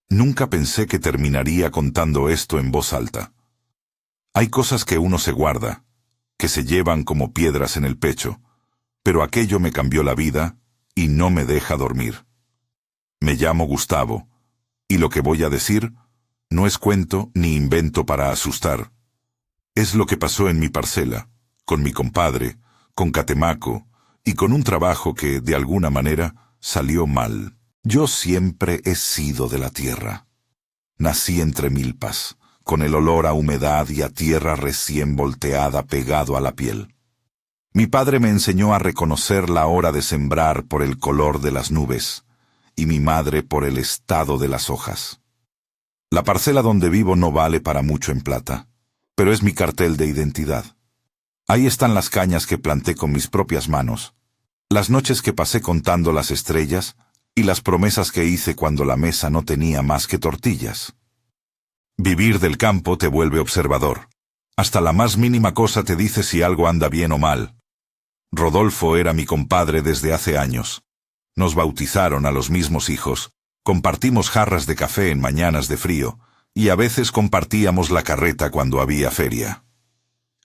Nunca pensé que terminaría contando esto en voz alta. Hay cosas que uno se guarda, que se llevan como piedras en el pecho, pero aquello me cambió la vida y no me deja dormir. Me llamo Gustavo, y lo que voy a decir no es cuento ni invento para asustar. Es lo que pasó en mi parcela, con mi compadre, con Catemaco, y con un trabajo que, de alguna manera, salió mal. Yo siempre he sido de la tierra. Nací entre milpas, con el olor a humedad y a tierra recién volteada pegado a la piel. Mi padre me enseñó a reconocer la hora de sembrar por el color de las nubes, y mi madre por el estado de las hojas. La parcela donde vivo no vale para mucho en plata, pero es mi cartel de identidad. Ahí están las cañas que planté con mis propias manos, las noches que pasé contando las estrellas y las promesas que hice cuando la mesa no tenía más que tortillas. Vivir del campo te vuelve observador. Hasta la más mínima cosa te dice si algo anda bien o mal. Rodolfo era mi compadre desde hace años. Nos bautizaron a los mismos hijos, compartimos jarras de café en mañanas de frío, y a veces compartíamos la carreta cuando había feria.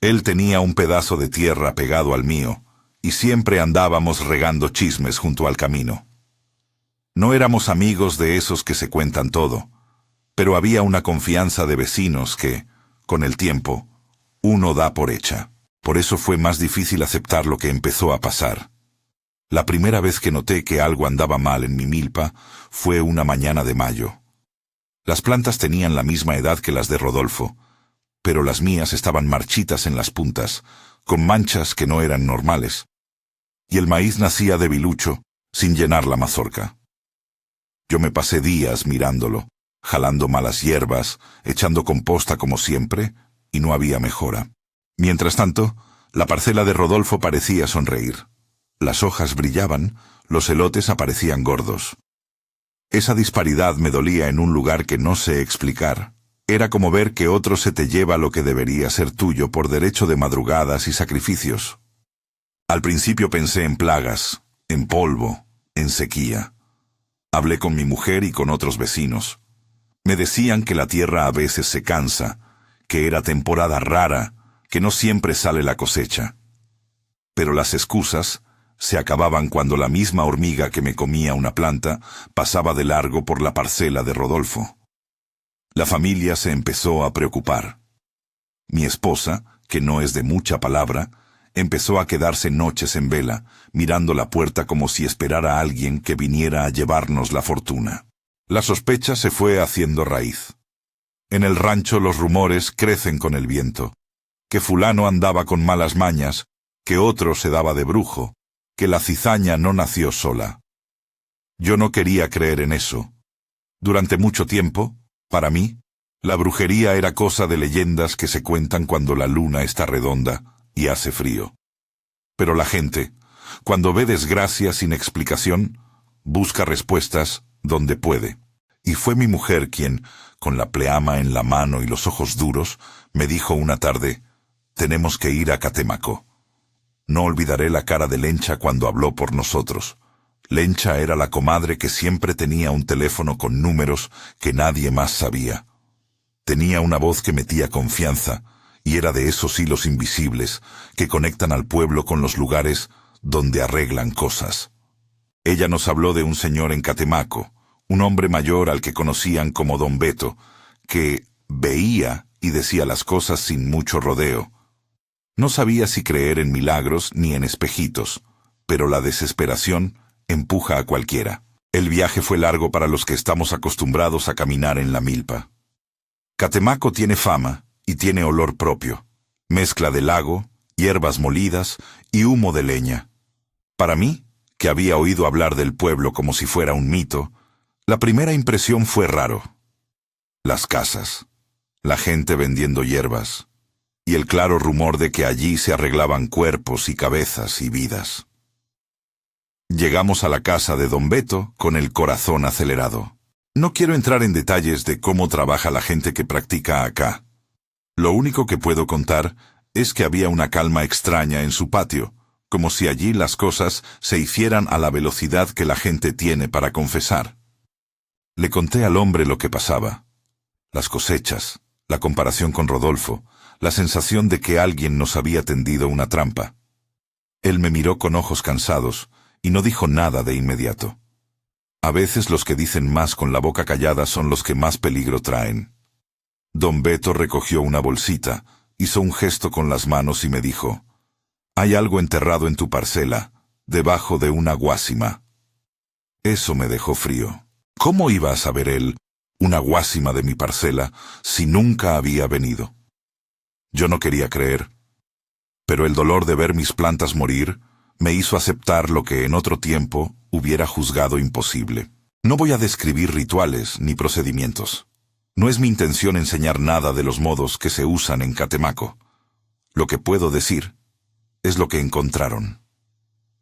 Él tenía un pedazo de tierra pegado al mío, y siempre andábamos regando chismes junto al camino. No éramos amigos de esos que se cuentan todo, pero había una confianza de vecinos que, con el tiempo, uno da por hecha. Por eso fue más difícil aceptar lo que empezó a pasar. La primera vez que noté que algo andaba mal en mi milpa fue una mañana de mayo. Las plantas tenían la misma edad que las de Rodolfo, pero las mías estaban marchitas en las puntas, con manchas que no eran normales, y el maíz nacía debilucho, sin llenar la mazorca. Yo me pasé días mirándolo, jalando malas hierbas, echando composta como siempre, y no había mejora. Mientras tanto, la parcela de Rodolfo parecía sonreír. Las hojas brillaban, los elotes aparecían gordos. Esa disparidad me dolía en un lugar que no sé explicar. Era como ver que otro se te lleva lo que debería ser tuyo por derecho de madrugadas y sacrificios. Al principio pensé en plagas, en polvo, en sequía. Hablé con mi mujer y con otros vecinos. Me decían que la tierra a veces se cansa, que era temporada rara, que no siempre sale la cosecha. Pero las excusas se acababan cuando la misma hormiga que me comía una planta pasaba de largo por la parcela de Rodolfo. La familia se empezó a preocupar. Mi esposa, que no es de mucha palabra, empezó a quedarse noches en vela, mirando la puerta como si esperara a alguien que viniera a llevarnos la fortuna. La sospecha se fue haciendo raíz. En el rancho los rumores crecen con el viento. Que fulano andaba con malas mañas, que otro se daba de brujo, que la cizaña no nació sola. Yo no quería creer en eso. Durante mucho tiempo, para mí, la brujería era cosa de leyendas que se cuentan cuando la luna está redonda y hace frío. Pero la gente, cuando ve desgracia sin explicación, busca respuestas donde puede. Y fue mi mujer quien, con la pleama en la mano y los ojos duros, me dijo una tarde: «Tenemos que ir a Catemaco». No olvidaré la cara de Lencha cuando habló por nosotros. Lencha era la comadre que siempre tenía un teléfono con números que nadie más sabía. Tenía una voz que metía confianza, y era de esos hilos invisibles que conectan al pueblo con los lugares donde arreglan cosas. Ella nos habló de un señor en Catemaco, un hombre mayor al que conocían como Don Beto, que veía y decía las cosas sin mucho rodeo. No sabía si creer en milagros ni en espejitos, pero la desesperación empuja a cualquiera. El viaje fue largo para los que estamos acostumbrados a caminar en la milpa. Catemaco tiene fama y tiene olor propio, mezcla de lago, hierbas molidas y humo de leña. Para mí, que había oído hablar del pueblo como si fuera un mito, la primera impresión fue raro. Las casas, la gente vendiendo hierbas, y el claro rumor de que allí se arreglaban cuerpos y cabezas y vidas. Llegamos a la casa de Don Beto con el corazón acelerado. No quiero entrar en detalles de cómo trabaja la gente que practica acá. Lo único que puedo contar es que había una calma extraña en su patio, como si allí las cosas se hicieran a la velocidad que la gente tiene para confesar. Le conté al hombre lo que pasaba. Las cosechas, la comparación con Rodolfo, la sensación de que alguien nos había tendido una trampa. Él me miró con ojos cansados y no dijo nada de inmediato. A veces los que dicen más con la boca callada son los que más peligro traen. Don Beto recogió una bolsita, hizo un gesto con las manos y me dijo: «Hay algo enterrado en tu parcela, debajo de una guásima». Eso me dejó frío. ¿Cómo iba a saber él una guásima de mi parcela si nunca había venido? Yo no quería creer, pero el dolor de ver mis plantas morir me hizo aceptar lo que en otro tiempo hubiera juzgado imposible. No voy a describir rituales ni procedimientos. No es mi intención enseñar nada de los modos que se usan en Catemaco. Lo que puedo decir es lo que encontraron.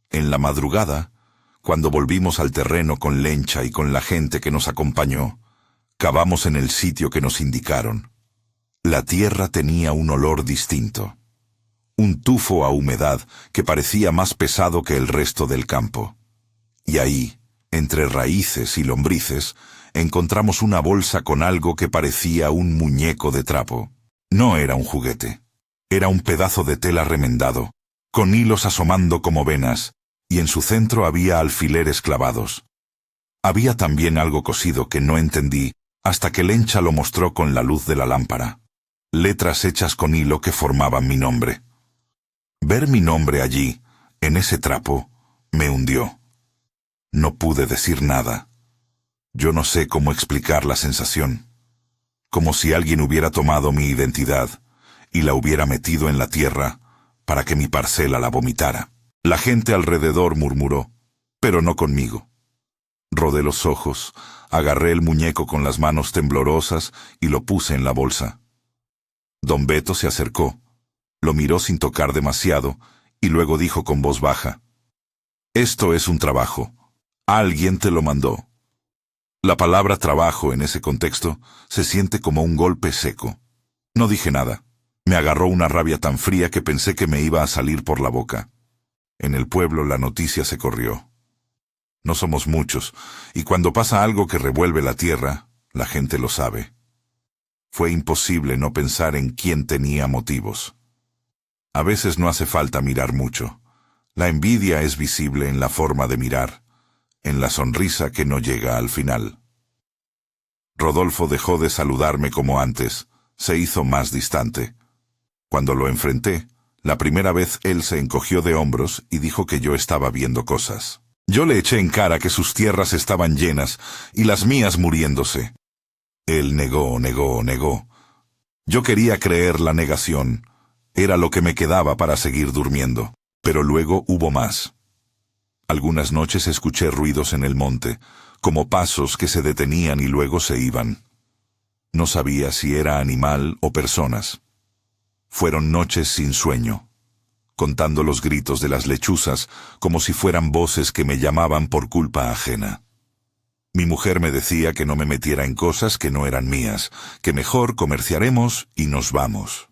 En la madrugada, cuando volvimos al terreno con Lencha y con la gente que nos acompañó, cavamos en el sitio que nos indicaron. La tierra tenía un olor distinto. Un tufo a humedad que parecía más pesado que el resto del campo. Y ahí, entre raíces y lombrices, encontramos una bolsa con algo que parecía un muñeco de trapo. No era un juguete. Era un pedazo de tela remendado, con hilos asomando como venas, y en su centro había alfileres clavados. Había también algo cosido que no entendí hasta que Lencha lo mostró con la luz de la lámpara. Letras hechas con hilo que formaban mi nombre. Ver mi nombre allí, en ese trapo, me hundió. No pude decir nada. Yo no sé cómo explicar la sensación. Como si alguien hubiera tomado mi identidad y la hubiera metido en la tierra para que mi parcela la vomitara. La gente alrededor murmuró, pero no conmigo. Rodé los ojos, agarré el muñeco con las manos temblorosas y lo puse en la bolsa. Don Beto se acercó, lo miró sin tocar demasiado y luego dijo con voz baja: «Esto es un trabajo. Alguien te lo mandó». La palabra trabajo en ese contexto se siente como un golpe seco. No dije nada. Me agarró una rabia tan fría que pensé que me iba a salir por la boca. En el pueblo la noticia se corrió. No somos muchos, y cuando pasa algo que revuelve la tierra, la gente lo sabe. Fue imposible no pensar en quién tenía motivos. A veces no hace falta mirar mucho. La envidia es visible en la forma de mirar, en la sonrisa que no llega al final. Rodolfo dejó de saludarme como antes, se hizo más distante. Cuando lo enfrenté, la primera vez él se encogió de hombros y dijo que yo estaba viendo cosas. Yo le eché en cara que sus tierras estaban llenas y las mías muriéndose. Él negó. Yo quería creer la negación. Era lo que me quedaba para seguir durmiendo. Pero luego hubo más. Algunas noches escuché ruidos en el monte, como pasos que se detenían y luego se iban. No sabía si era animal o personas. Fueron noches sin sueño, contando los gritos de las lechuzas como si fueran voces que me llamaban por culpa ajena. Mi mujer me decía que no me metiera en cosas que no eran mías, que mejor comerciaremos y nos vamos.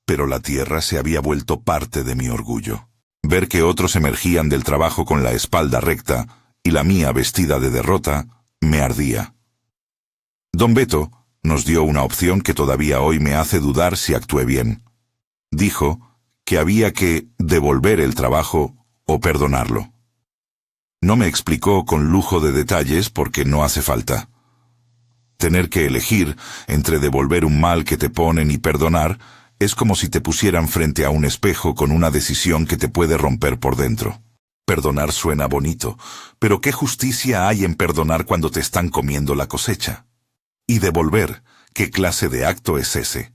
Pero la tierra se había vuelto parte de mi orgullo. Ver que otros emergían del trabajo con la espalda recta y la mía vestida de derrota, me ardía. Don Beto nos dio una opción que todavía hoy me hace dudar si actué bien. Dijo que había que devolver el trabajo o perdonarlo. No me explicó con lujo de detalles porque no hace falta. Tener que elegir entre devolver un mal que te ponen y perdonar es como si te pusieran frente a un espejo con una decisión que te puede romper por dentro. Perdonar suena bonito, pero ¿qué justicia hay en perdonar cuando te están comiendo la cosecha? Y devolver, ¿qué clase de acto es ese?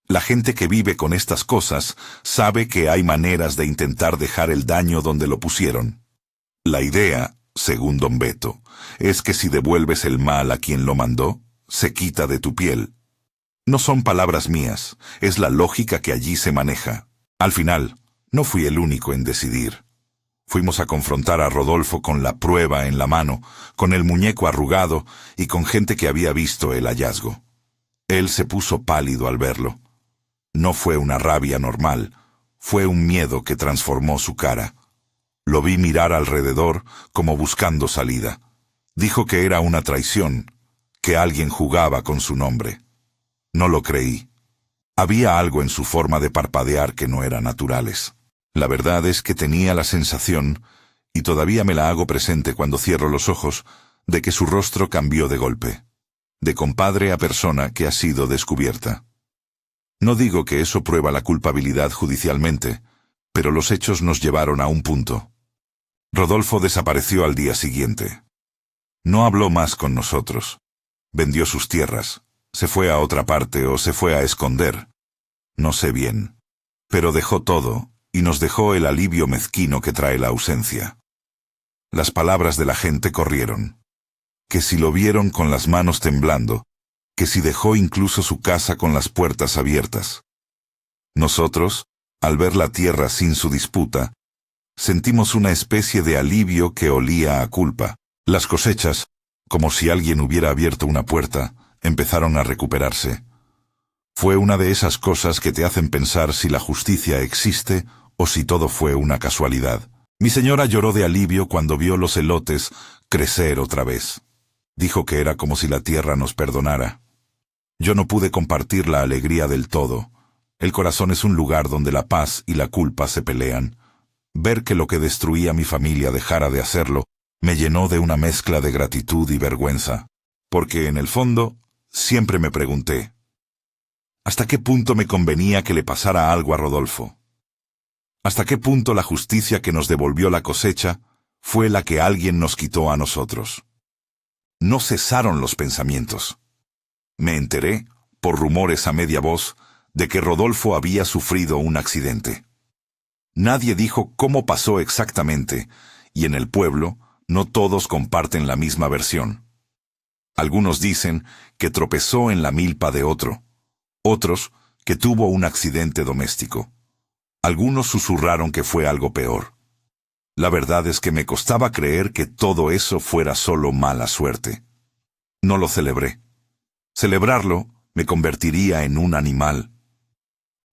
La gente que vive con estas cosas sabe que hay maneras de intentar dejar el daño donde lo pusieron. La idea, según Don Beto, es que si devuelves el mal a quien lo mandó, se quita de tu piel. No son palabras mías, es la lógica que allí se maneja. Al final, no fui el único en decidir. Fuimos a confrontar a Rodolfo con la prueba en la mano, con el muñeco arrugado y con gente que había visto el hallazgo. Él se puso pálido al verlo. No fue una rabia normal, fue un miedo que transformó su cara. Lo vi mirar alrededor como buscando salida. Dijo que era una traición, que alguien jugaba con su nombre. No lo creí. Había algo en su forma de parpadear que no era naturales. La verdad es que tenía la sensación, y todavía me la hago presente cuando cierro los ojos, de que su rostro cambió de golpe, de compadre a persona que ha sido descubierta. No digo que eso prueba la culpabilidad judicialmente, pero los hechos nos llevaron a un punto. Rodolfo desapareció al día siguiente. No habló más con nosotros. Vendió sus tierras, se fue a otra parte o se fue a esconder. No sé bien. Pero dejó todo, y nos dejó el alivio mezquino que trae la ausencia. Las palabras de la gente corrieron. Que si lo vieron con las manos temblando, que si dejó incluso su casa con las puertas abiertas. Nosotros, al ver la tierra sin su disputa, sentimos una especie de alivio que olía a culpa. Las cosechas, como si alguien hubiera abierto una puerta, empezaron a recuperarse. Fue una de esas cosas que te hacen pensar si la justicia existe o si todo fue una casualidad. Mi señora lloró de alivio cuando vio los elotes crecer otra vez. Dijo que era como si la tierra nos perdonara. Yo no pude compartir la alegría del todo. El corazón es un lugar donde la paz y la culpa se pelean. Ver que lo que destruía mi familia dejara de hacerlo me llenó de una mezcla de gratitud y vergüenza, porque en el fondo siempre me pregunté, ¿hasta qué punto me convenía que le pasara algo a Rodolfo? ¿Hasta qué punto la justicia que nos devolvió la cosecha fue la que alguien nos quitó a nosotros? No cesaron los pensamientos. Me enteré, por rumores a media voz, de que Rodolfo había sufrido un accidente. Nadie dijo cómo pasó exactamente, y en el pueblo no todos comparten la misma versión. Algunos dicen que tropezó en la milpa de otro, otros que tuvo un accidente doméstico. Algunos susurraron que fue algo peor. La verdad es que me costaba creer que todo eso fuera solo mala suerte. No lo celebré. Celebrarlo me convertiría en un animal.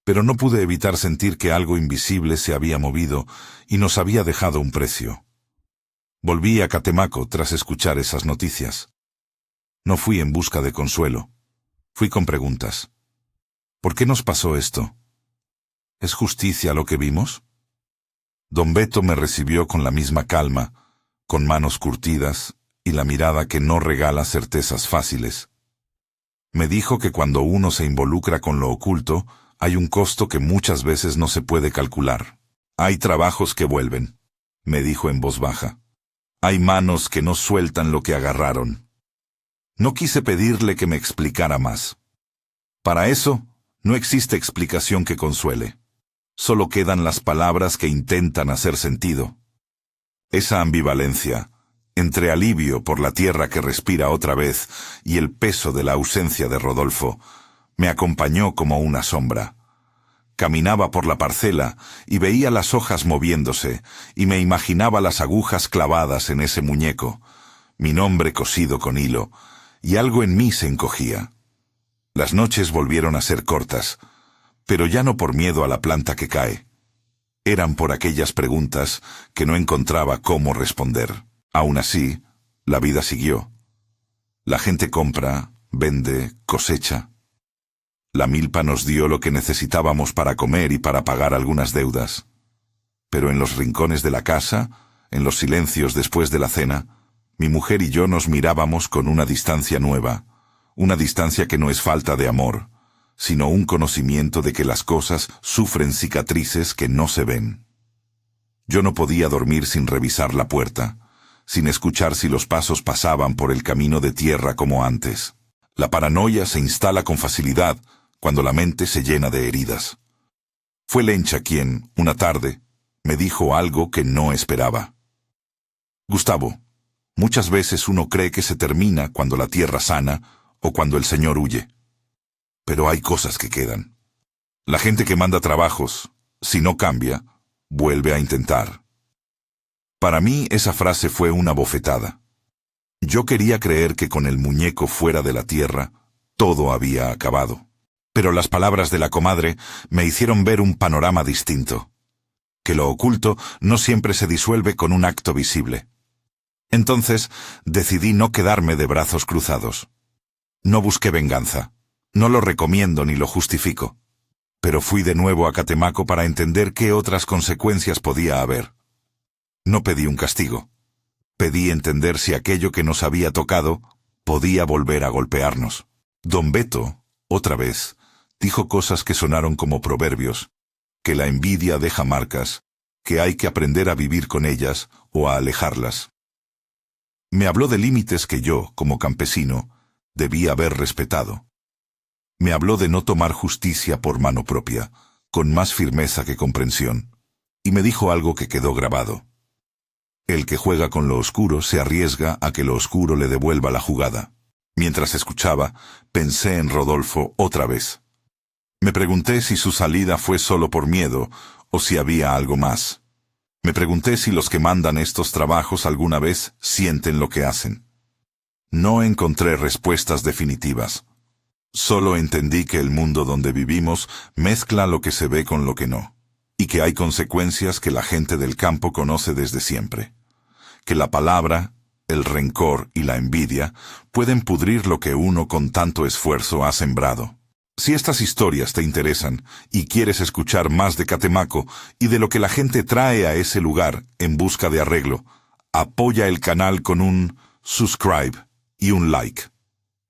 Pero no pude evitar sentir que algo invisible se había movido y nos había dejado un precio. Volví a Catemaco tras escuchar esas noticias. No fui en busca de consuelo. Fui con preguntas. ¿Por qué nos pasó esto? ¿Es justicia lo que vimos? Don Beto me recibió con la misma calma, con manos curtidas y la mirada que no regala certezas fáciles. Me dijo que cuando uno se involucra con lo oculto, hay un costo que muchas veces no se puede calcular. Hay trabajos que vuelven, me dijo en voz baja. Hay manos que no sueltan lo que agarraron. No quise pedirle que me explicara más. Para eso, no existe explicación que consuele. Solo quedan las palabras que intentan hacer sentido. Esa ambivalencia, entre alivio por la tierra que respira otra vez y el peso de la ausencia de Rodolfo, me acompañó como una sombra. Caminaba por la parcela y veía las hojas moviéndose y me imaginaba las agujas clavadas en ese muñeco, mi nombre cosido con hilo, y algo en mí se encogía. Las noches volvieron a ser cortas, pero ya no por miedo a la planta que cae. Eran por aquellas preguntas que no encontraba cómo responder. Aún así, la vida siguió. La gente compra, vende, cosecha. La milpa nos dio lo que necesitábamos para comer y para pagar algunas deudas. Pero en los rincones de la casa, en los silencios después de la cena, mi mujer y yo nos mirábamos con una distancia nueva, una distancia que no es falta de amor, sino un conocimiento de que las cosas sufren cicatrices que no se ven. Yo no podía dormir sin revisar la puerta, sin escuchar si los pasos pasaban por el camino de tierra como antes. La paranoia se instala con facilidad cuando la mente se llena de heridas. Fue Lencha quien, una tarde, me dijo algo que no esperaba. Gustavo, muchas veces uno cree que se termina cuando la tierra sana o cuando el Señor huye. Pero hay cosas que quedan. La gente que manda trabajos, si no cambia, vuelve a intentar. Para mí esa frase fue una bofetada. Yo quería creer que con el muñeco fuera de la tierra, todo había acabado. Pero las palabras de la comadre me hicieron ver un panorama distinto. Que lo oculto no siempre se disuelve con un acto visible. Entonces decidí no quedarme de brazos cruzados. No busqué venganza. No lo recomiendo ni lo justifico. Pero fui de nuevo a Catemaco para entender qué otras consecuencias podía haber. No pedí un castigo. Pedí entender si aquello que nos había tocado podía volver a golpearnos. Don Beto, otra vez, dijo cosas que sonaron como proverbios, que la envidia deja marcas, que hay que aprender a vivir con ellas o a alejarlas. Me habló de límites que yo, como campesino, debía haber respetado. Me habló de no tomar justicia por mano propia, con más firmeza que comprensión, y me dijo algo que quedó grabado. El que juega con lo oscuro se arriesga a que lo oscuro le devuelva la jugada. Mientras escuchaba, pensé en Rodolfo otra vez. Me pregunté si su salida fue solo por miedo o si había algo más. Me pregunté si los que mandan estos trabajos alguna vez sienten lo que hacen. No encontré respuestas definitivas. Solo entendí que el mundo donde vivimos mezcla lo que se ve con lo que no, y que hay consecuencias que la gente del campo conoce desde siempre. Que la palabra, el rencor y la envidia pueden pudrir lo que uno con tanto esfuerzo ha sembrado. Si estas historias te interesan y quieres escuchar más de Catemaco y de lo que la gente trae a ese lugar en busca de arreglo, apoya el canal con un subscribe y un like.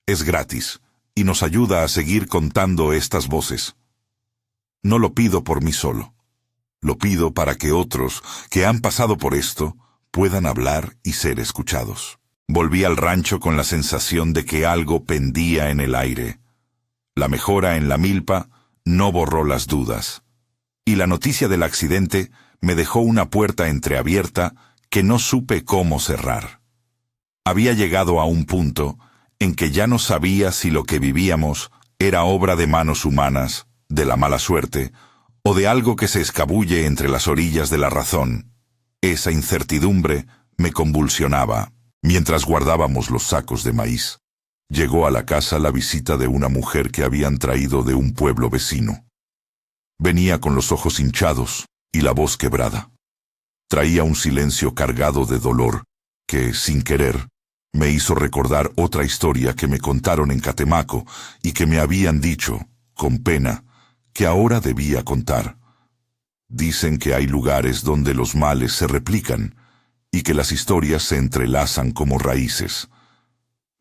Es gratis y nos ayuda a seguir contando estas voces. No lo pido por mí solo. Lo pido para que otros que han pasado por esto puedan hablar y ser escuchados. Volví al rancho con la sensación de que algo pendía en el aire. La mejora en la milpa no borró las dudas, y la noticia del accidente me dejó una puerta entreabierta que no supe cómo cerrar. Había llegado a un punto en que ya no sabía si lo que vivíamos era obra de manos humanas, de la mala suerte, o de algo que se escabulle entre las orillas de la razón. Esa incertidumbre me convulsionaba. Mientras guardábamos los sacos de maíz, llegó a la casa la visita de una mujer que habían traído de un pueblo vecino. Venía con los ojos hinchados y la voz quebrada. Traía un silencio cargado de dolor que, sin querer, me hizo recordar otra historia que me contaron en Catemaco y que me habían dicho, con pena, que ahora debía contar. Dicen que hay lugares donde los males se replican y que las historias se entrelazan como raíces.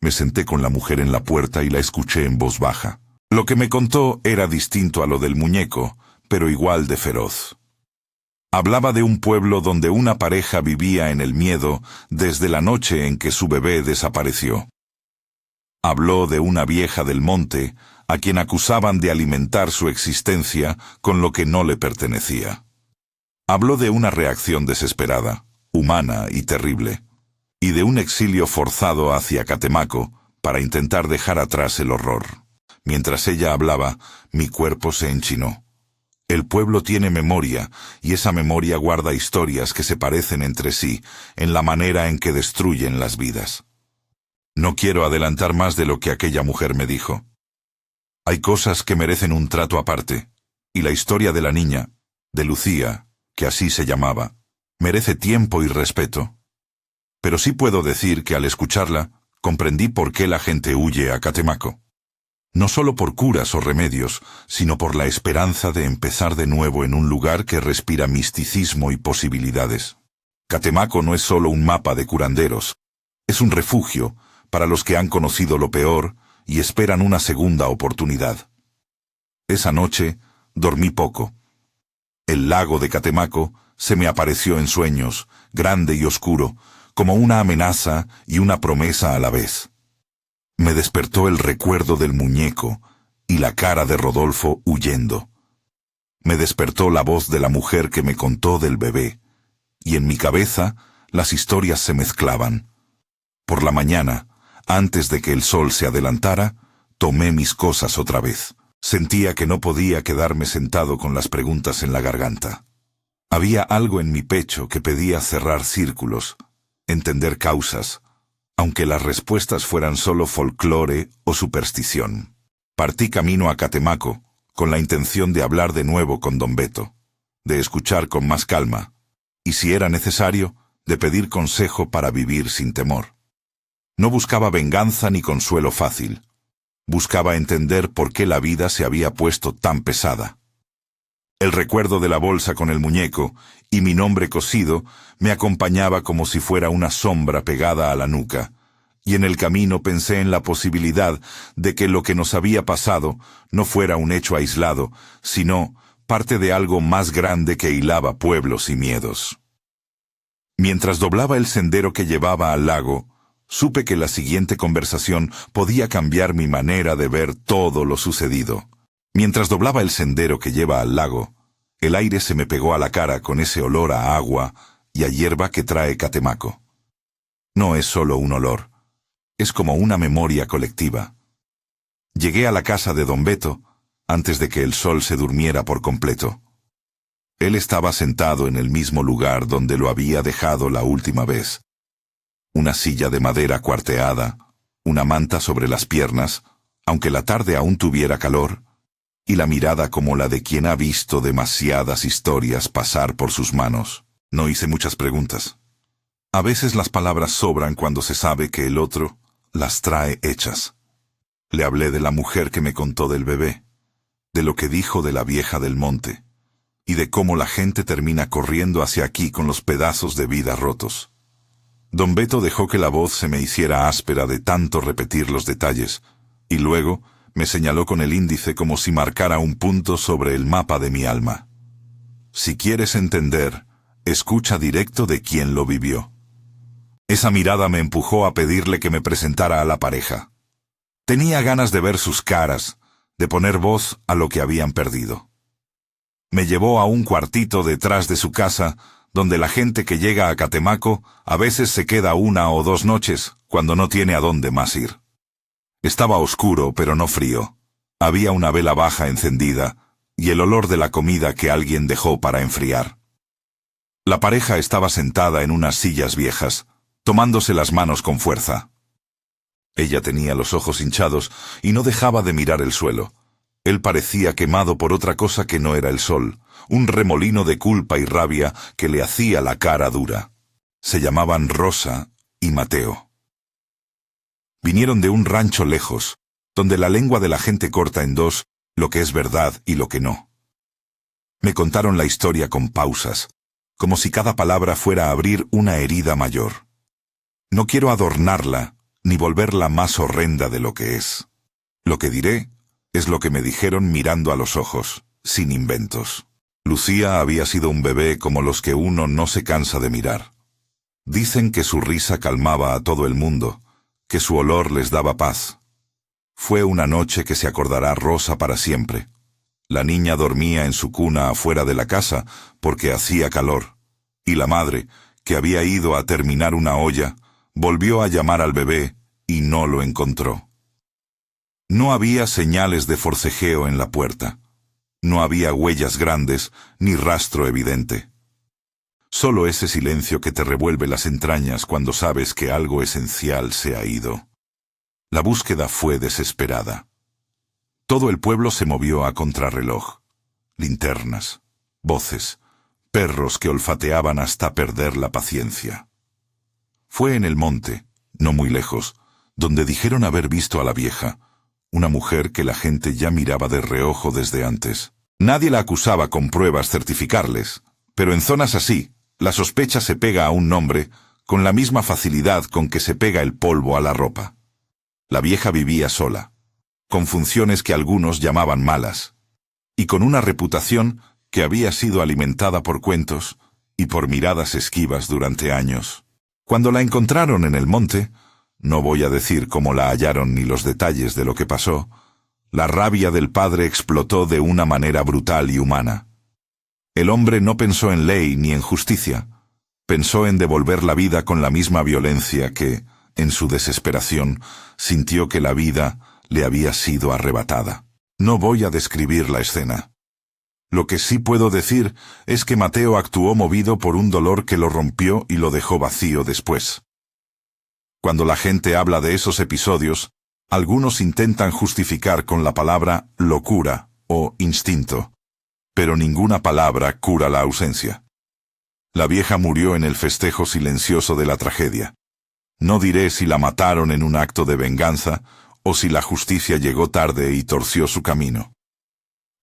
Me senté con la mujer en la puerta y la escuché en voz baja. Lo que me contó era distinto a lo del muñeco, pero igual de feroz. Hablaba de un pueblo donde una pareja vivía en el miedo desde la noche en que su bebé desapareció. Habló de una vieja del monte a quien acusaban de alimentar su existencia con lo que no le pertenecía. Habló de una reacción desesperada, humana y terrible, y de un exilio forzado hacia Catemaco para intentar dejar atrás el horror. Mientras ella hablaba, mi cuerpo se enchinó. El pueblo tiene memoria, y esa memoria guarda historias que se parecen entre sí en la manera en que destruyen las vidas. No quiero adelantar más de lo que aquella mujer me dijo. Hay cosas que merecen un trato aparte, y la historia de la niña, de Lucía, que así se llamaba, merece tiempo y respeto. Pero sí puedo decir que al escucharla, comprendí por qué la gente huye a Catemaco. No solo por curas o remedios, sino por la esperanza de empezar de nuevo en un lugar que respira misticismo y posibilidades. Catemaco no es solo un mapa de curanderos, es un refugio para los que han conocido lo peor y esperan una segunda oportunidad. Esa noche dormí poco. El lago de Catemaco se me apareció en sueños, grande y oscuro, como una amenaza y una promesa a la vez. Me despertó el recuerdo del muñeco y la cara de Rodolfo huyendo. Me despertó la voz de la mujer que me contó del bebé, y en mi cabeza las historias se mezclaban. Por la mañana, antes de que el sol se adelantara, tomé mis cosas otra vez. Sentía que no podía quedarme sentado con las preguntas en la garganta. Había algo en mi pecho que pedía cerrar círculos, entender causas, aunque las respuestas fueran solo folclore o superstición. Partí camino a Catemaco, con la intención de hablar de nuevo con don Beto, de escuchar con más calma, y si era necesario, de pedir consejo para vivir sin temor. No buscaba venganza ni consuelo fácil. Buscaba entender por qué la vida se había puesto tan pesada. El recuerdo de la bolsa con el muñeco y mi nombre cosido me acompañaba como si fuera una sombra pegada a la nuca, y en el camino pensé en la posibilidad de que lo que nos había pasado no fuera un hecho aislado, sino parte de algo más grande que hilaba pueblos y miedos. Mientras doblaba el sendero que llevaba al lago, supe que la siguiente conversación podía cambiar mi manera de ver todo lo sucedido. Mientras doblaba el sendero que lleva al lago, el aire se me pegó a la cara con ese olor a agua y a hierba que trae Catemaco. No es solo un olor, es como una memoria colectiva. Llegué a la casa de don Beto antes de que el sol se durmiera por completo. Él estaba sentado en el mismo lugar donde lo había dejado la última vez. Una silla de madera cuarteada, una manta sobre las piernas, aunque la tarde aún tuviera calor, y la mirada como la de quien ha visto demasiadas historias pasar por sus manos. No hice muchas preguntas. A veces las palabras sobran cuando se sabe que el otro las trae hechas. Le hablé de la mujer que me contó del bebé, de lo que dijo de la vieja del monte, y de cómo la gente termina corriendo hacia aquí con los pedazos de vida rotos. Don Beto dejó que la voz se me hiciera áspera de tanto repetir los detalles, y luego me señaló con el índice como si marcara un punto sobre el mapa de mi alma. Si quieres entender, escucha directo de quien lo vivió. Esa mirada me empujó a pedirle que me presentara a la pareja. Tenía ganas de ver sus caras, de poner voz a lo que habían perdido. Me llevó a un cuartito detrás de su casa, donde la gente que llega a Catemaco a veces se queda 1 o 2 noches cuando no tiene a dónde más ir. Estaba oscuro, pero no frío. Había una vela baja encendida y el olor de la comida que alguien dejó para enfriar. La pareja estaba sentada en unas sillas viejas, tomándose las manos con fuerza. Ella tenía los ojos hinchados y no dejaba de mirar el suelo. Él parecía quemado por otra cosa que no era el sol, un remolino de culpa y rabia que le hacía la cara dura. Se llamaban Rosa y Mateo. Vinieron de un rancho lejos, donde la lengua de la gente corta en dos lo que es verdad y lo que no. Me contaron la historia con pausas, como si cada palabra fuera a abrir una herida mayor. No quiero adornarla, ni volverla más horrenda de lo que es. Lo que diré es lo que me dijeron mirando a los ojos, sin inventos. Lucía había sido un bebé como los que uno no se cansa de mirar. Dicen que su risa calmaba a todo el mundo, que su olor les daba paz. Fue una noche que se acordará Rosa para siempre. La niña dormía en su cuna afuera de la casa porque hacía calor, y la madre, que había ido a terminar una olla, volvió a llamar al bebé y no lo encontró. No había señales de forcejeo en la puerta. No había huellas grandes ni rastro evidente. Solo ese silencio que te revuelve las entrañas cuando sabes que algo esencial se ha ido. La búsqueda fue desesperada. Todo el pueblo se movió a contrarreloj. Linternas, voces, perros que olfateaban hasta perder la paciencia. Fue en el monte, no muy lejos, donde dijeron haber visto a la vieja, una mujer que la gente ya miraba de reojo desde antes. Nadie la acusaba con pruebas certificarles, pero en zonas así, la sospecha se pega a un nombre con la misma facilidad con que se pega el polvo a la ropa. La vieja vivía sola, con funciones que algunos llamaban malas, y con una reputación que había sido alimentada por cuentos y por miradas esquivas durante años. Cuando la encontraron en el monte, no voy a decir cómo la hallaron ni los detalles de lo que pasó, la rabia del padre explotó de una manera brutal y humana. El hombre no pensó en ley ni en justicia, pensó en devolver la vida con la misma violencia que, en su desesperación, sintió que la vida le había sido arrebatada. No voy a describir la escena. Lo que sí puedo decir es que Mateo actuó movido por un dolor que lo rompió y lo dejó vacío después. Cuando la gente habla de esos episodios, algunos intentan justificar con la palabra locura o instinto, pero ninguna palabra cura la ausencia. La vieja murió en el festejo silencioso de la tragedia. No diré si la mataron en un acto de venganza o si la justicia llegó tarde y torció su camino.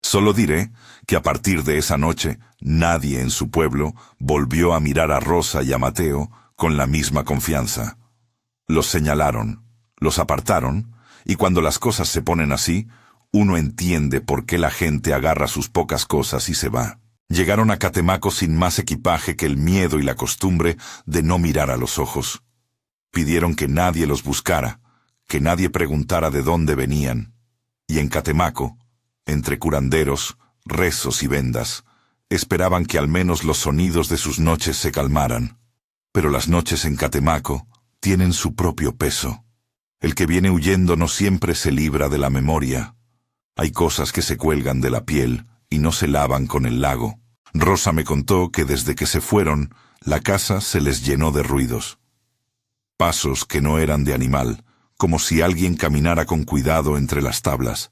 Solo diré que a partir de esa noche, nadie en su pueblo volvió a mirar a Rosa y a Mateo con la misma confianza. Los señalaron, los apartaron, y cuando las cosas se ponen así, uno entiende por qué la gente agarra sus pocas cosas y se va. Llegaron a Catemaco sin más equipaje que el miedo y la costumbre de no mirar a los ojos. Pidieron que nadie los buscara, que nadie preguntara de dónde venían. Y en Catemaco, entre curanderos, rezos y vendas, esperaban que al menos los sonidos de sus noches se calmaran. Pero las noches en Catemaco tienen su propio peso. El que viene huyendo no siempre se libra de la memoria. Hay cosas que se cuelgan de la piel y no se lavan con el lago. Rosa me contó que desde que se fueron, la casa se les llenó de ruidos. Pasos que no eran de animal, como si alguien caminara con cuidado entre las tablas.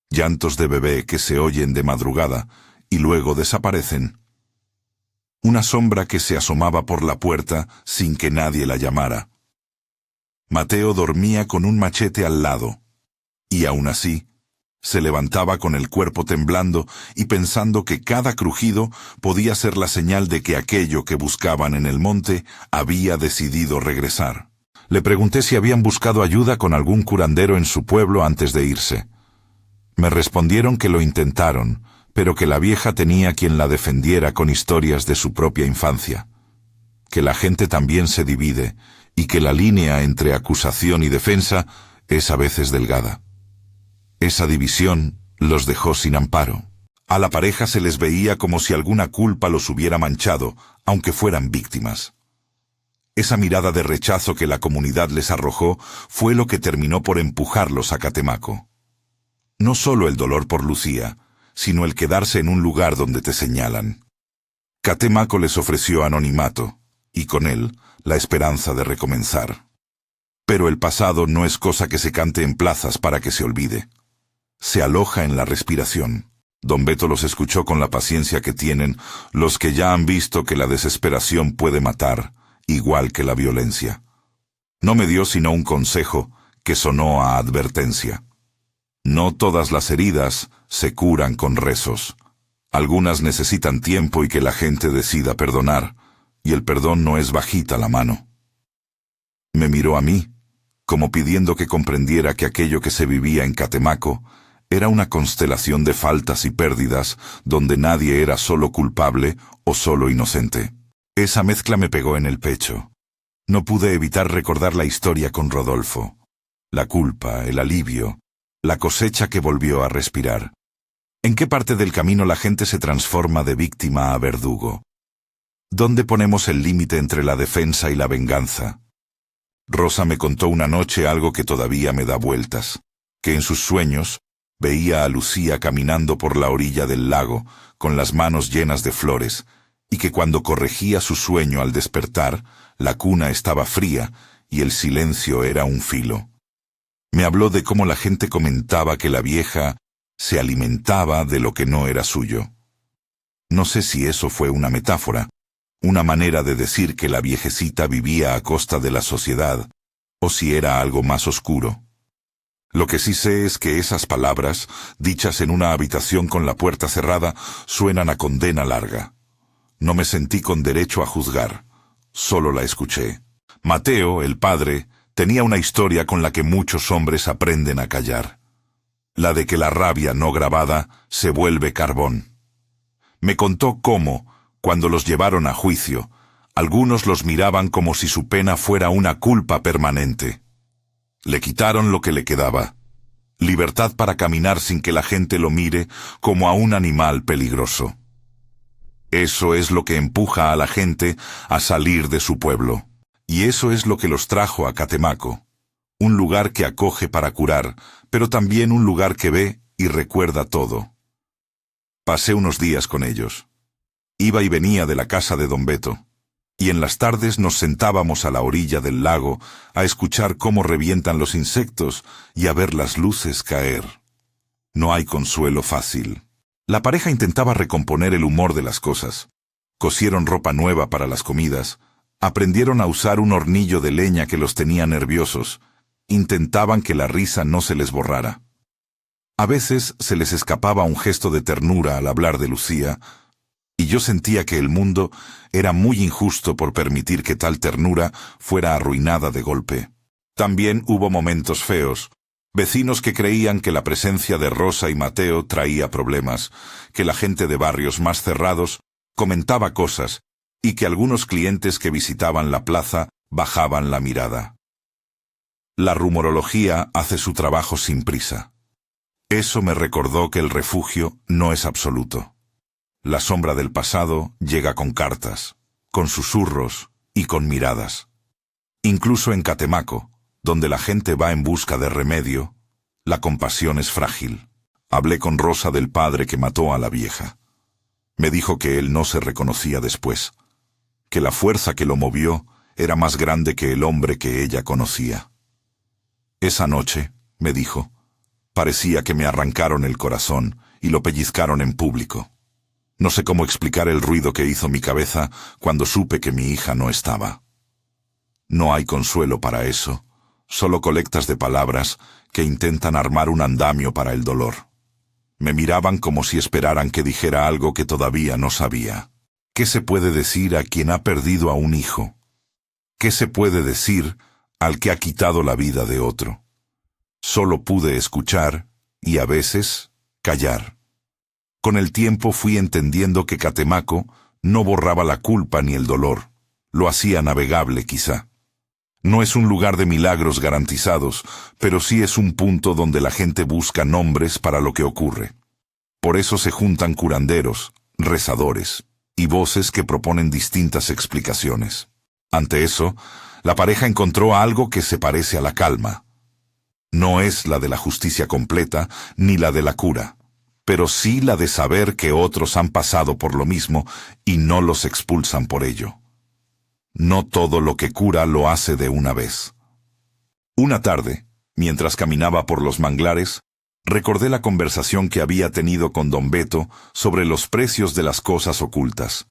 Llantos de bebé que se oyen de madrugada y luego desaparecen. Una sombra que se asomaba por la puerta sin que nadie la llamara. Mateo dormía con un machete al lado, y aún así, se levantaba con el cuerpo temblando y pensando que cada crujido podía ser la señal de que aquello que buscaban en el monte había decidido regresar. Le pregunté si habían buscado ayuda con algún curandero en su pueblo antes de irse. Me respondieron que lo intentaron, pero que la vieja tenía quien la defendiera con historias de su propia infancia. Que la gente también se divide, y que la línea entre acusación y defensa es a veces delgada. Esa división los dejó sin amparo. A la pareja se les veía como si alguna culpa los hubiera manchado, aunque fueran víctimas. Esa mirada de rechazo que la comunidad les arrojó fue lo que terminó por empujarlos a Catemaco. No solo el dolor por Lucía, sino el quedarse en un lugar donde te señalan. Catemaco les ofreció anonimato, y con él la esperanza de recomenzar. Pero el pasado no es cosa que se cante en plazas para que se olvide. Se aloja en la respiración. Don Beto los escuchó con la paciencia que tienen los que ya han visto que la desesperación puede matar, igual que la violencia. No me dio sino un consejo que sonó a advertencia. No todas las heridas se curan con rezos. Algunas necesitan tiempo y que la gente decida perdonar, y el perdón no es bajita la mano. Me miró a mí, como pidiendo que comprendiera que aquello que se vivía en Catemaco era una constelación de faltas y pérdidas donde nadie era solo culpable o solo inocente. Esa mezcla me pegó en el pecho. No pude evitar recordar la historia con Rodolfo. La culpa, el alivio, la cosecha que volvió a respirar. ¿En qué parte del camino la gente se transforma de víctima a verdugo? ¿Dónde ponemos el límite entre la defensa y la venganza? Rosa me contó una noche algo que todavía me da vueltas, que en sus sueños veía a Lucía caminando por la orilla del lago, con las manos llenas de flores, y que cuando corregía su sueño al despertar, la cuna estaba fría y el silencio era un filo. Me habló de cómo la gente comentaba que la vieja se alimentaba de lo que no era suyo. No sé si eso fue una metáfora, una manera de decir que la viejecita vivía a costa de la sociedad, o si era algo más oscuro. Lo que sí sé es que esas palabras, dichas en una habitación con la puerta cerrada, suenan a condena larga. No me sentí con derecho a juzgar, solo la escuché. Mateo, el padre, tenía una historia con la que muchos hombres aprenden a callar. La de que la rabia no grabada se vuelve carbón. Me contó cómo, cuando los llevaron a juicio, algunos los miraban como si su pena fuera una culpa permanente. Le quitaron lo que le quedaba. Libertad para caminar sin que la gente lo mire como a un animal peligroso. Eso es lo que empuja a la gente a salir de su pueblo. Y eso es lo que los trajo a Catemaco. Un lugar que acoge para curar, pero también un lugar que ve y recuerda todo. Pasé unos días con ellos. Iba y venía de la casa de Don Beto, y en las tardes nos sentábamos a la orilla del lago a escuchar cómo revientan los insectos y a ver las luces caer. No hay consuelo fácil. La pareja intentaba recomponer el humor de las cosas. Cosieron ropa nueva para las comidas, aprendieron a usar un hornillo de leña que los tenía nerviosos, intentaban que la risa no se les borrara. A veces se les escapaba un gesto de ternura al hablar de Lucía, y yo sentía que el mundo era muy injusto por permitir que tal ternura fuera arruinada de golpe. También hubo momentos feos, vecinos que creían que la presencia de Rosa y Mateo traía problemas, que la gente de barrios más cerrados comentaba cosas, y que algunos clientes que visitaban la plaza bajaban la mirada. La rumorología hace su trabajo sin prisa. Eso me recordó que el refugio no es absoluto. La sombra del pasado llega con cartas, con susurros y con miradas. Incluso en Catemaco, donde la gente va en busca de remedio, la compasión es frágil. Hablé con Rosa del padre que mató a la vieja. Me dijo que él no se reconocía después, que la fuerza que lo movió era más grande que el hombre que ella conocía. Esa noche, me dijo, parecía que me arrancaron el corazón y lo pellizcaron en público. No sé cómo explicar el ruido que hizo mi cabeza cuando supe que mi hija no estaba. No hay consuelo para eso, solo colectas de palabras que intentan armar un andamio para el dolor. Me miraban como si esperaran que dijera algo que todavía no sabía. ¿Qué se puede decir a quien ha perdido a un hijo? ¿Qué se puede decir al que ha quitado la vida de otro? Solo pude escuchar y a veces callar. Con el tiempo fui entendiendo que Catemaco no borraba la culpa ni el dolor, lo hacía navegable quizá. No es un lugar de milagros garantizados, pero sí es un punto donde la gente busca nombres para lo que ocurre. Por eso se juntan curanderos, rezadores y voces que proponen distintas explicaciones. Ante eso, la pareja encontró algo que se parece a la calma. No es la de la justicia completa ni la de la cura, pero sí la de saber que otros han pasado por lo mismo y no los expulsan por ello. No todo lo que cura lo hace de una vez. Una tarde, mientras caminaba por los manglares, recordé la conversación que había tenido con don Beto sobre los precios de las cosas ocultas.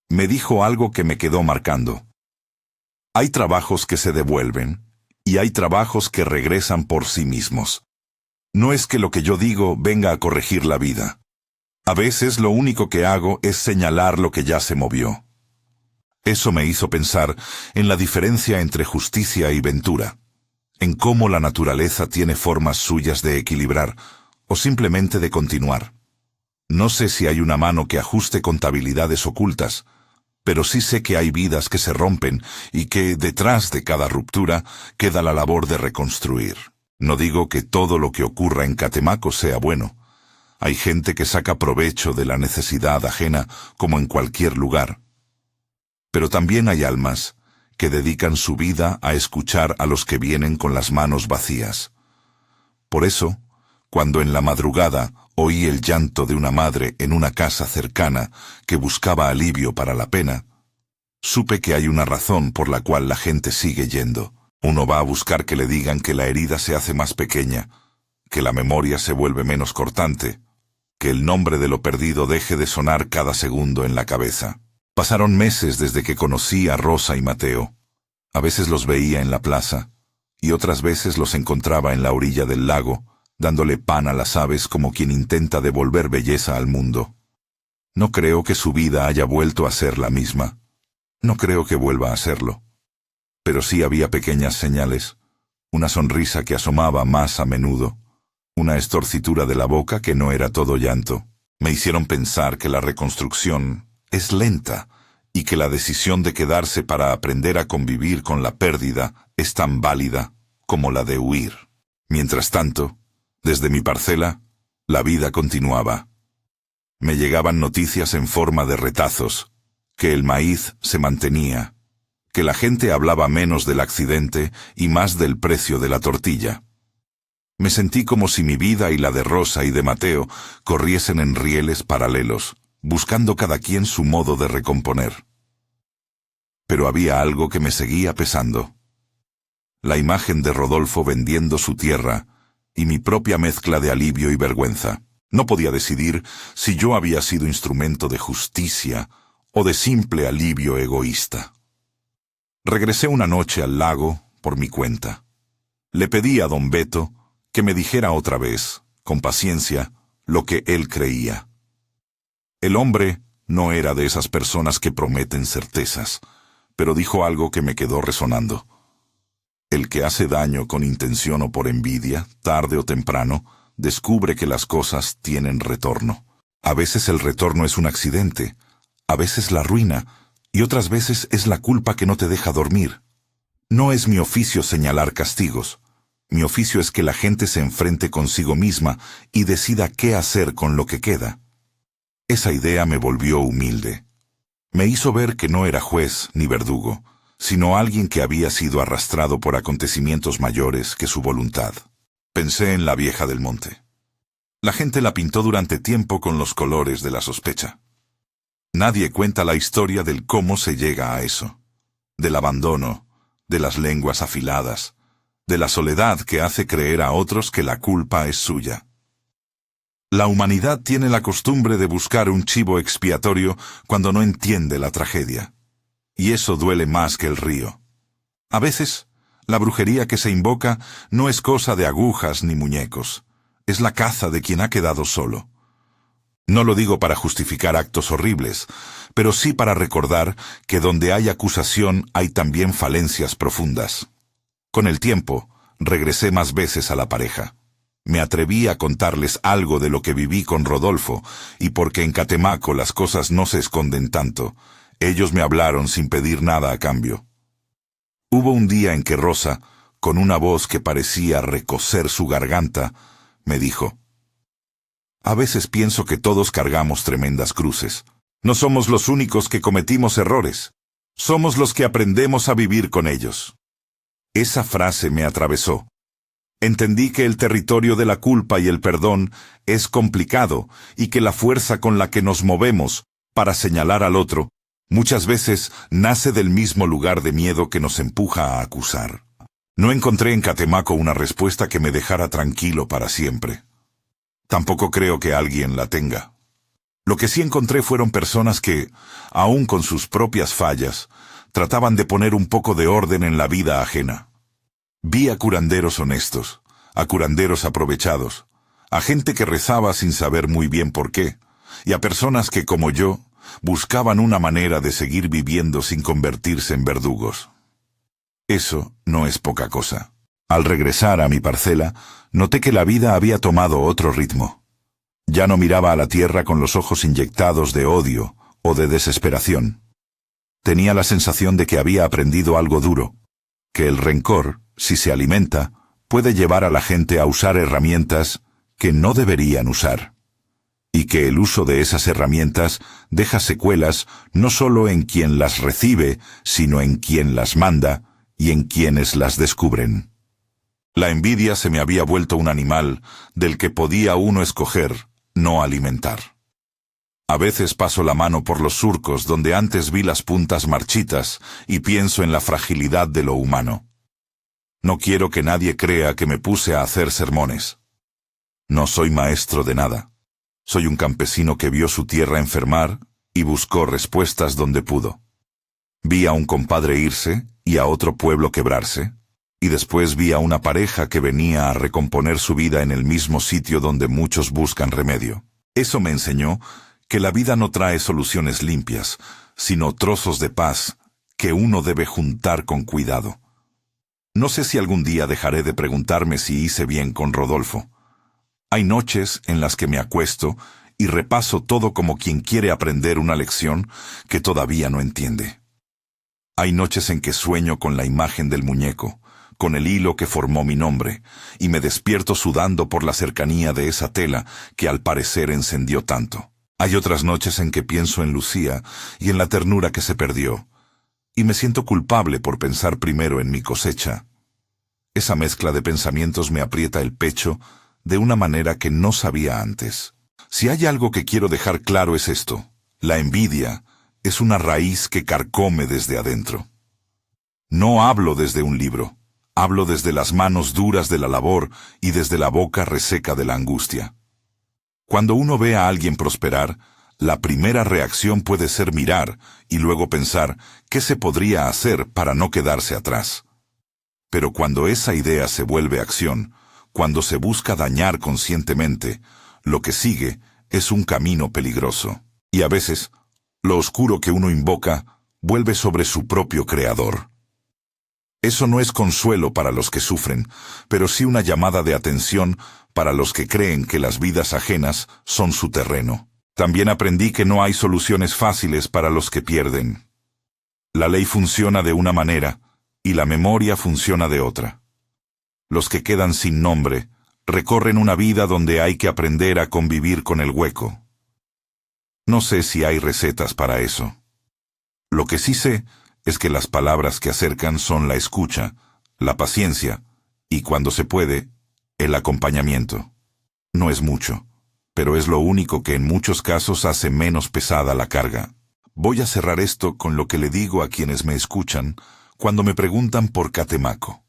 Me dijo algo que me quedó marcando. Hay trabajos que se devuelven y hay trabajos que regresan por sí mismos. No es que lo que yo digo venga a corregir la vida. A veces lo único que hago es señalar lo que ya se movió. Eso me hizo pensar en la diferencia entre justicia y ventura, en cómo la naturaleza tiene formas suyas de equilibrar o simplemente de continuar. No sé si hay una mano que ajuste contabilidades ocultas, pero sí sé que hay vidas que se rompen y que detrás de cada ruptura queda la labor de reconstruir. No digo que todo lo que ocurra en Catemaco sea bueno. Hay gente que saca provecho de la necesidad ajena como en cualquier lugar. Pero también hay almas que dedican su vida a escuchar a los que vienen con las manos vacías. Por eso, cuando en la madrugada oí el llanto de una madre en una casa cercana que buscaba alivio para la pena, supe que hay una razón por la cual la gente sigue yendo. Uno va a buscar que le digan que la herida se hace más pequeña, que la memoria se vuelve menos cortante, que el nombre de lo perdido deje de sonar cada segundo en la cabeza. Pasaron meses desde que conocí a Rosa y Mateo. A veces los veía en la plaza, y otras veces los encontraba en la orilla del lago, dándole pan a las aves como quien intenta devolver belleza al mundo. No creo que su vida haya vuelto a ser la misma. No creo que vuelva a serlo. Pero sí había pequeñas señales, una sonrisa que asomaba más a menudo, una estorcitura de la boca que no era todo llanto. Me hicieron pensar que la reconstrucción es lenta y que la decisión de quedarse para aprender a convivir con la pérdida es tan válida como la de huir. Mientras tanto, desde mi parcela, la vida continuaba. Me llegaban noticias en forma de retazos, que el maíz se mantenía, que la gente hablaba menos del accidente y más del precio de la tortilla. Me sentí como si mi vida y la de Rosa y de Mateo corriesen en rieles paralelos, buscando cada quien su modo de recomponer. Pero había algo que me seguía pesando. La imagen de Rodolfo vendiendo su tierra y mi propia mezcla de alivio y vergüenza. No podía decidir si yo había sido instrumento de justicia o de simple alivio egoísta. Regresé una noche al lago por mi cuenta. Le pedí a don Beto que me dijera otra vez, con paciencia, lo que él creía. El hombre no era de esas personas que prometen certezas, pero dijo algo que me quedó resonando. El que hace daño con intención o por envidia, tarde o temprano, descubre que las cosas tienen retorno. A veces el retorno es un accidente, a veces la ruina, y otras veces es la culpa que no te deja dormir. No es mi oficio señalar castigos. Mi oficio es que la gente se enfrente consigo misma y decida qué hacer con lo que queda. Esa idea me volvió humilde. Me hizo ver que no era juez ni verdugo, sino alguien que había sido arrastrado por acontecimientos mayores que su voluntad. Pensé en la vieja del monte. La gente la pintó durante tiempo con los colores de la sospecha. Nadie cuenta la historia del cómo se llega a eso, del abandono, de las lenguas afiladas, de la soledad que hace creer a otros que la culpa es suya. La humanidad tiene la costumbre de buscar un chivo expiatorio cuando no entiende la tragedia, y eso duele más que el río. A veces, la brujería que se invoca no es cosa de agujas ni muñecos, es la caza de quien ha quedado solo. No lo digo para justificar actos horribles, pero sí para recordar que donde hay acusación hay también falencias profundas. Con el tiempo, regresé más veces a la pareja. Me atreví a contarles algo de lo que viví con Rodolfo, y porque en Catemaco las cosas no se esconden tanto, ellos me hablaron sin pedir nada a cambio. Hubo un día en que Rosa, con una voz que parecía recocer su garganta, me dijo: «A veces pienso que todos cargamos tremendas cruces. No somos los únicos que cometimos errores. Somos los que aprendemos a vivir con ellos». Esa frase me atravesó. Entendí que el territorio de la culpa y el perdón es complicado y que la fuerza con la que nos movemos para señalar al otro muchas veces nace del mismo lugar de miedo que nos empuja a acusar. No encontré en Catemaco una respuesta que me dejara tranquilo para siempre. Tampoco creo que alguien la tenga. Lo que sí encontré fueron personas que, aun con sus propias fallas, trataban de poner un poco de orden en la vida ajena. Vi a curanderos honestos, a curanderos aprovechados, a gente que rezaba sin saber muy bien por qué, y a personas que, como yo, buscaban una manera de seguir viviendo sin convertirse en verdugos. Eso no es poca cosa. Al regresar a mi parcela, noté que la vida había tomado otro ritmo. Ya no miraba a la tierra con los ojos inyectados de odio o de desesperación. Tenía la sensación de que había aprendido algo duro, que el rencor, si se alimenta, puede llevar a la gente a usar herramientas que no deberían usar, y que el uso de esas herramientas deja secuelas no solo en quien las recibe, sino en quien las manda y en quienes las descubren. La envidia se me había vuelto un animal del que podía uno escoger no alimentar. A veces paso la mano por los surcos donde antes vi las puntas marchitas y pienso en la fragilidad de lo humano. No quiero que nadie crea que me puse a hacer sermones. No soy maestro de nada. Soy un campesino que vio su tierra enfermar y buscó respuestas donde pudo. Vi a un compadre irse y a otro pueblo quebrarse, y después vi a una pareja que venía a recomponer su vida en el mismo sitio donde muchos buscan remedio. Eso me enseñó que la vida no trae soluciones limpias, sino trozos de paz que uno debe juntar con cuidado. No sé si algún día dejaré de preguntarme si hice bien con Rodolfo. Hay noches en las que me acuesto y repaso todo como quien quiere aprender una lección que todavía no entiende. Hay noches en que sueño con la imagen del muñeco, con el hilo que formó mi nombre, y me despierto sudando por la cercanía de esa tela que al parecer encendió tanto. Hay otras noches en que pienso en Lucía y en la ternura que se perdió, y me siento culpable por pensar primero en mi cosecha. Esa mezcla de pensamientos me aprieta el pecho de una manera que no sabía antes. Si hay algo que quiero dejar claro es esto: la envidia es una raíz que carcome desde adentro. No hablo desde un libro, hablo desde las manos duras de la labor y desde la boca reseca de la angustia. Cuando uno ve a alguien prosperar, la primera reacción puede ser mirar y luego pensar qué se podría hacer para no quedarse atrás. Pero cuando esa idea se vuelve acción, cuando se busca dañar conscientemente, lo que sigue es un camino peligroso. Y a veces, lo oscuro que uno invoca vuelve sobre su propio creador. Eso no es consuelo para los que sufren, pero sí una llamada de atención para los que creen que las vidas ajenas son su terreno. También aprendí que no hay soluciones fáciles para los que pierden. La ley funciona de una manera y la memoria funciona de otra. Los que quedan sin nombre recorren una vida donde hay que aprender a convivir con el hueco. No sé si hay recetas para eso. Lo que sí sé es que las palabras que acercan son la escucha, la paciencia y, cuando se puede, el acompañamiento. No es mucho, pero es lo único que en muchos casos hace menos pesada la carga. Voy a cerrar esto con lo que le digo a quienes me escuchan cuando me preguntan por Catemaco.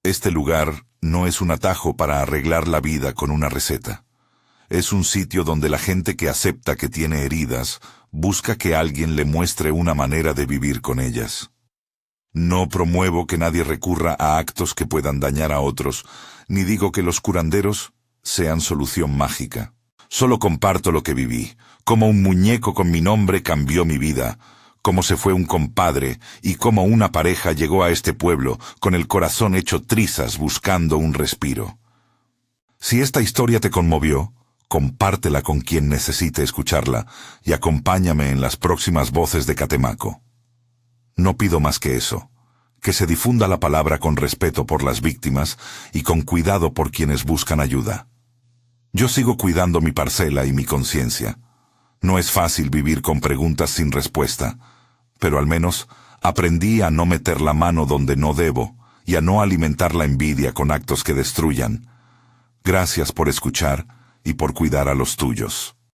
Este lugar no es un atajo para arreglar la vida con una receta. Es un sitio donde la gente que acepta que tiene heridas busca que alguien le muestre una manera de vivir con ellas. No promuevo que nadie recurra a actos que puedan dañar a otros, ni digo que los curanderos sean solución mágica. Solo comparto lo que viví, cómo un muñeco con mi nombre cambió mi vida, cómo se fue un compadre y cómo una pareja llegó a este pueblo con el corazón hecho trizas buscando un respiro. Si esta historia te conmovió, compártela con quien necesite escucharla y acompáñame en las próximas voces de Catemaco. No pido más que eso, que se difunda la palabra con respeto por las víctimas y con cuidado por quienes buscan ayuda. Yo sigo cuidando mi parcela y mi conciencia. No es fácil vivir con preguntas sin respuesta, pero al menos aprendí a no meter la mano donde no debo y a no alimentar la envidia con actos que destruyan. Gracias por escuchar y por cuidar a los tuyos.